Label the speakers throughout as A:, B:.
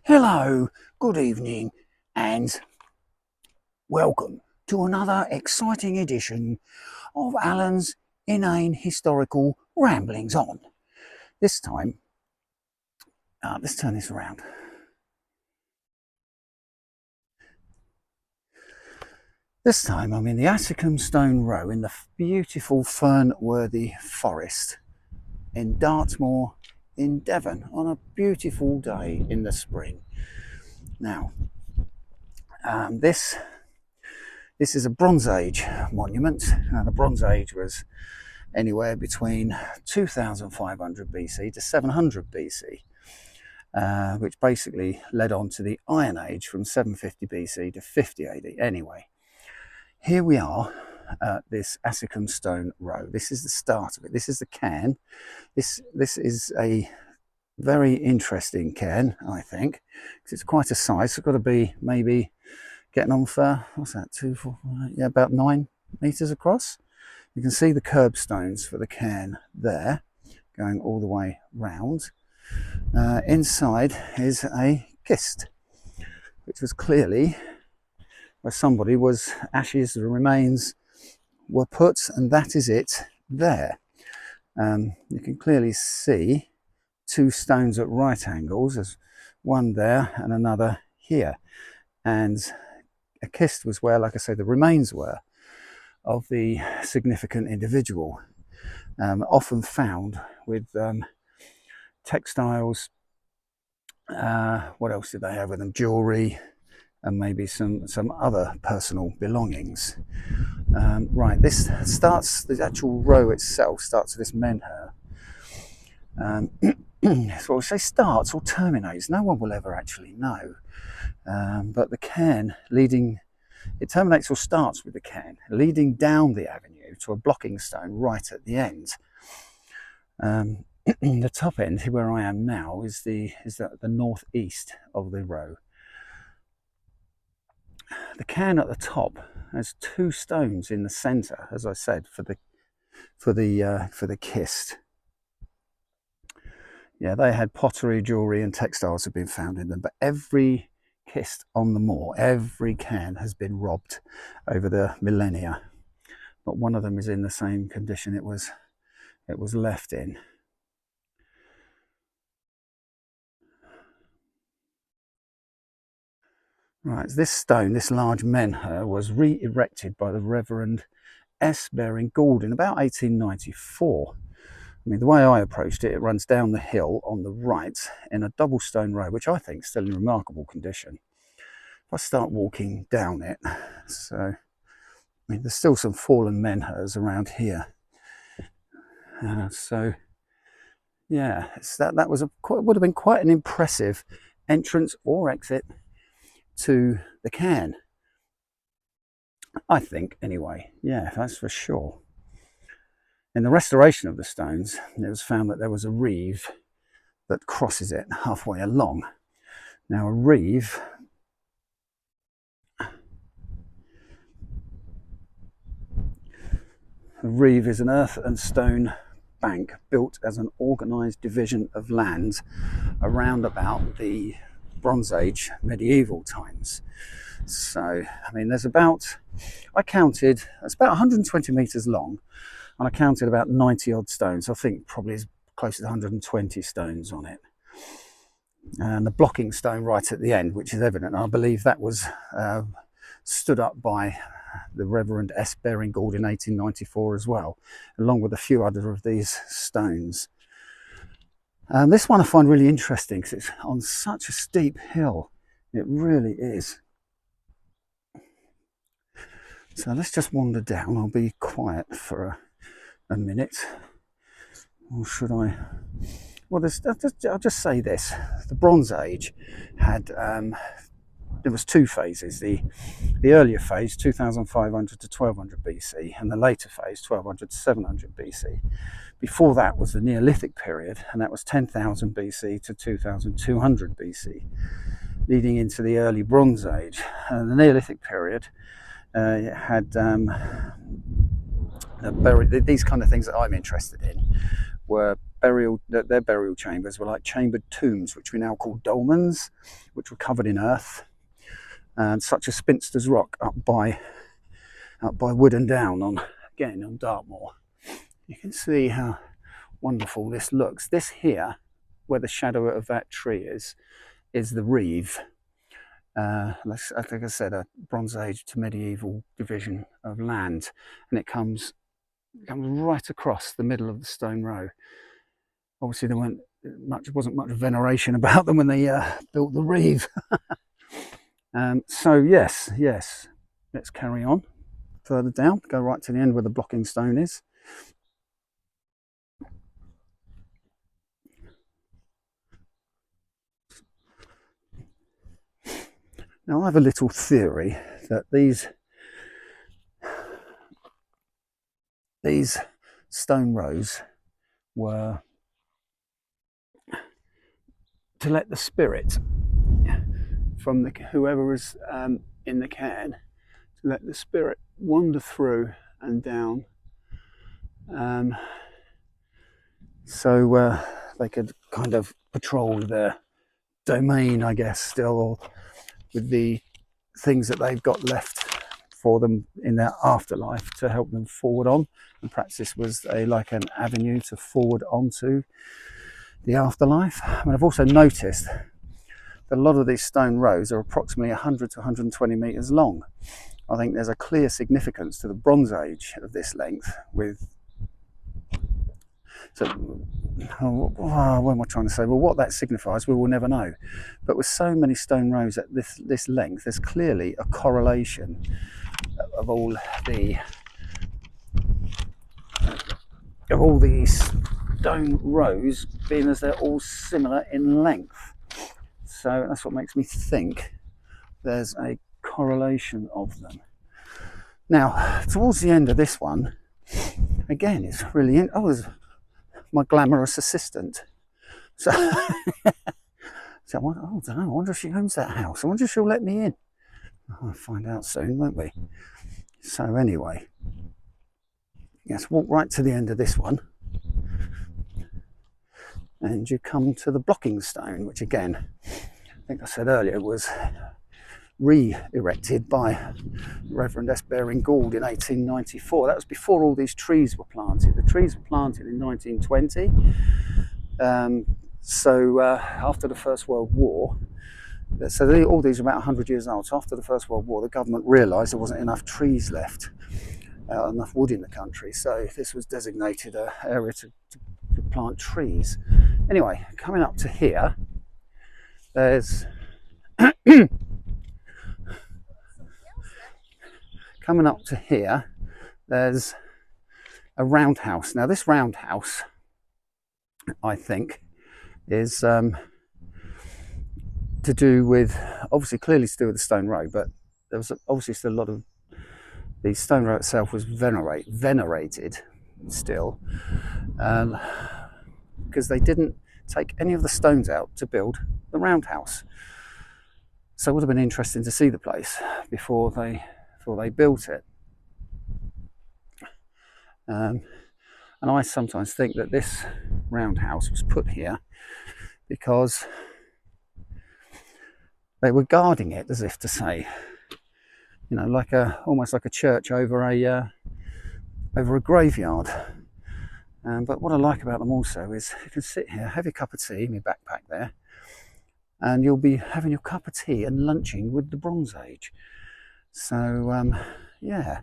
A: Hello, good evening, and welcome to another exciting edition of Alan's inane historical ramblings on. This time, let's turn this around. This time I'm in the Assycombe Stone Row in the beautiful Fernworthy forest in Dartmoor in Devon on a beautiful day in the spring. Now, this is a Bronze Age monument. Now, the Bronze Age was anywhere between 2500 BC to 700 BC, which basically led on to the Iron Age from 750 BC to 50 AD. Anyway, here we are at this Assycombe Stone Row. This is the start of it. This is the cairn. This is a very interesting cairn, I think, because it's quite a size. It's got to be maybe getting on for, what's that, 2, 4, 5, yeah, about 9 meters across. You can see the curbstones for the cairn there, going all the way round. Inside is a kist, which was clearly where somebody was, ashes, the remains were put, and that is it there. You can clearly see 2 stones at right angles. There's one there and another here. And a kist was where, like I say, the remains were of the significant individual, often found with textiles. What else did they have with them? Jewelry, and maybe some other personal belongings. Right, this starts, the actual row itself starts with this menhir. So I say starts or terminates, no one will ever actually know. But the cairn leading, it terminates or starts with the cairn leading down the avenue to a blocking stone right at the end. The top end, where I am now, is the northeast of the row. The cairn at the top has 2 stones in the centre, as I said, for the kist. Yeah, they had pottery, jewellery and textiles have been found in them, but every kist on the moor, every cairn has been robbed over the millennia. Not one of them is in the same condition it was left in. Right, this stone, this large menhir, was re-erected by the Reverend S. Baring Gould in about 1894. I mean, the way I approached it, it runs down the hill on the right in a double stone road, which I think is still in remarkable condition. If I start walking down it, so I mean, there's still some fallen menhirs around here. So yeah, that was would have been quite an impressive entrance or exit to the cairn, I think, anyway. Yeah, that's for sure. In the restoration of the stones, it was found that there was a reeve that crosses it halfway along. Now, a reeve is an earth and stone bank built as an organised division of land around about the Bronze Age medieval times. So, I mean, there's about, I counted, it's about 120 metres long, and I counted about 90 odd stones. I think probably is close to 120 stones on it. And the blocking stone right at the end, which is evident, I believe that was stood up by the Reverend S. Baring Gould in 1894 as well, along with a few other of these stones. This one I find really interesting because it's on such a steep hill. It really is. So let's just wander down. I'll be quiet for a minute. Or should I? Well, I'll just say this. The Bronze Age had, there was 2 phases. The earlier phase, 2500 to 1200 BC, and the later phase, 1200 to 700 BC. Before that was the Neolithic period, and that was 10,000 BC to 2200 BC, leading into the early Bronze Age. And the Neolithic period had these kind of things that I'm interested in were their burial chambers were like chambered tombs, which we now call dolmens, which were covered in earth, and such as Spinster's Rock up by Wooden Down on Dartmoor. You can see how wonderful this looks. This here, where the shadow of that tree is the reeve. Like I said, a Bronze Age to medieval division of land, and it comes right across the middle of the stone row. Obviously, there wasn't much veneration about them when they built the reeve. So yes, let's carry on further down, go right to the end where the blocking stone is. Now I have a little theory that these stone rows were to let the spirit from whoever was in the cairn, to let the spirit wander through and down, so they could kind of patrol their domain, I guess, still, or with the things that they've got left for them in their afterlife to help them forward on. And perhaps this was like an avenue to forward onto the afterlife. I mean, I've also noticed that a lot of these stone rows are approximately 100 to 120 metres long. I think there's a clear significance to the Bronze Age of this length with... So, what am I trying to say? Well, what that signifies, we will never know. But with so many stone rows at this length, there's clearly a correlation of all these stone rows, being as they're all similar in length. So that's what makes me think there's a correlation of them. Now, towards the end of this one, again, it's really... there's my glamorous assistant. So, I don't know, I wonder if she owns that house. I wonder if she'll let me in. I'll find out soon, won't we? So anyway, let's walk right to the end of this one. And you come to the blocking stone, which again, I think I said earlier, was re-erected by Reverend S. Baring Gould in 1894. That was before all these trees were planted. The trees were planted in 1920. After the First World War, so all these are about 100 years old. So after the First World War, the government realised there wasn't enough trees left, enough wood in the country. So this was designated an area to plant trees. Anyway, coming up to here, there's coming up to here, there's a roundhouse. Now this roundhouse, I think, is to do with, obviously clearly to do with the stone row, but there was obviously still a lot of, the stone row itself was venerated still, because they didn't take any of the stones out to build the roundhouse. So it would have been interesting to see the place before they built it. And I sometimes think that this roundhouse was put here because they were guarding it, as if to say, you know, almost like a church over a graveyard. But what I like about them also is you can sit here, have your cup of tea in your backpack there, and you'll be having your cup of tea and lunching with the Bronze Age. So yeah,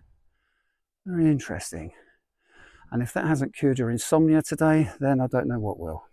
A: very interesting. And if that hasn't cured your insomnia today, then I don't know what will.